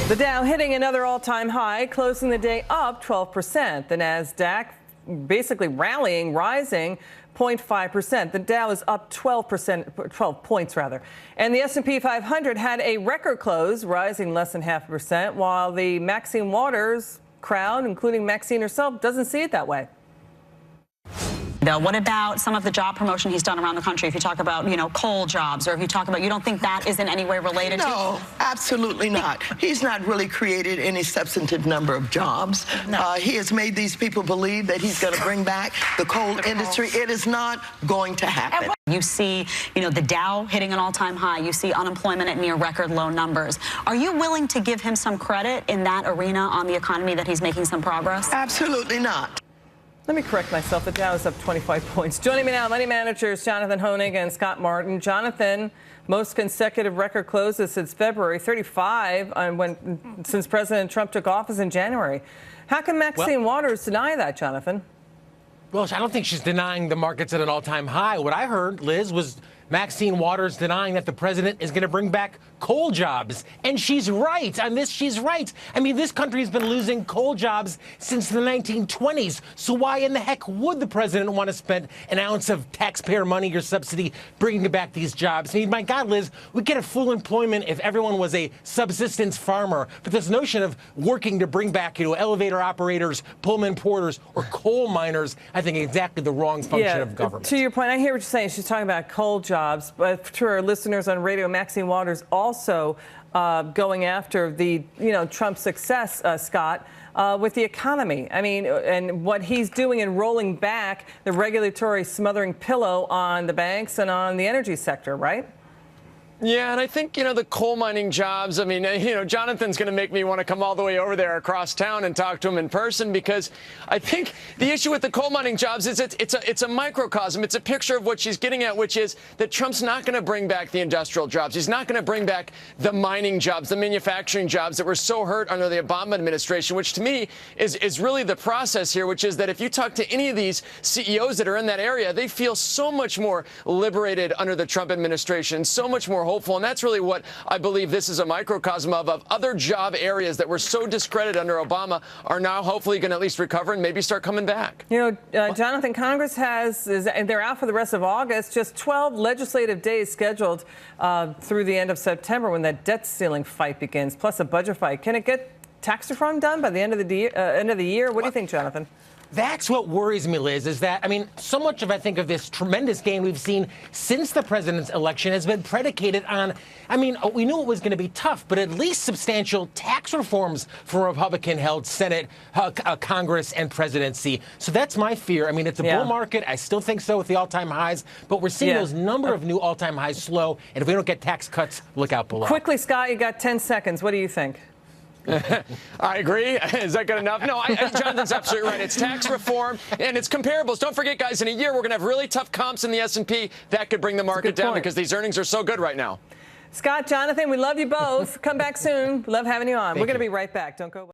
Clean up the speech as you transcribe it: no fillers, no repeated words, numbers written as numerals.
The Dow hitting another all-time high, closing the day up 12%. The Nasdaq basically rallying, rising 0.5%. The Dow is up 12 points rather. And the S&P 500 had a record close, rising less than 0.5%, while the Maxine Waters crowd, including Maxine herself, doesn't see it that way. Bill, what about some of the job promotion he's done around the country? If you talk about, coal jobs, or if you talk about, you don't think that is in any way related to? No, absolutely not. He's not really created any substantive number of jobs. No. He has made these people believe that he's going to bring back the coal industry. It is not going to happen. You see, the Dow hitting an all-time high. You see unemployment at near record low numbers. Are you willing to give him some credit in that arena on the economy that he's making some progress? Absolutely not. Let me correct myself. The Dow is up 25 points. Joining me now, money managers Jonathan Hoenig and Scott Martin. Jonathan, most consecutive record closes since February, 35 since President Trump took office in January. How can Maxine Waters deny that, Jonathan? Well, I don't think she's denying the market's at an all-time high. What I heard, Liz, was Maxine Waters denying that the president is going to bring back coal jobs. And she's right on this. She's right. I mean, this country has been losing coal jobs since the 1920s. So why in the heck would the president want to spend an ounce of taxpayer money or subsidy bringing back these jobs? I mean, my God, Liz, we get a full employment if everyone was a subsistence farmer. But this notion of working to bring back, elevator operators, Pullman porters, or coal miners, I think exactly the wrong function of government. To your point, I hear what you're saying. She's talking about coal jobs, but to our listeners on radio, Maxine Waters also going after the, Trump success, Scott, with the economy. I mean, and what he's doing in rolling back the regulatory smothering pillow on the banks and on the energy sector, right? Yeah, and I think, the coal mining jobs, I mean, Jonathan's going to make me want to come all the way over there across town and talk to him in person, because I think the issue with the coal mining jobs is it's a microcosm. It's a picture of what she's getting at, which is that Trump's not going to bring back the industrial jobs. He's not going to bring back the mining jobs, the manufacturing jobs that were so hurt under the Obama administration, which to me is really the process here, which is that if you talk to any of these CEOs that are in that area, they feel so much more liberated under the Trump administration, so much more hopeful. And that's really what I believe this is a microcosm of other job areas that were so discredited under Obama are now hopefully going to at least recover and maybe start coming back. Jonathan, Congress they're out for the rest of August, just 12 legislative days scheduled through the end of September when that debt ceiling fight begins, plus a budget fight. Can it get tax reform done by the end of the year? What do you think, Jonathan? That's what worries me, Liz, is that, so much of, I think, of this tremendous gain we've seen since the president's election has been predicated on, we knew it was going to be tough, but at least substantial tax reforms for Republican-held Senate, Congress, and presidency. So that's my fear. It's a bull market. I still think so with the all-time highs, but we're seeing those number of new all-time highs slow, and if we don't get tax cuts, look out below. Quickly, Scott, you got 10 seconds. What do you think? I agree. Is that good enough? No, Jonathan's absolutely right. It's tax reform and it's comparables. Don't forget, guys, in a year we're going to have really tough comps in the S&P. That could bring the market down because these earnings are so good right now. Scott, Jonathan, we love you both. Come back soon. Love having you on. We're going to be right back. Don't go away.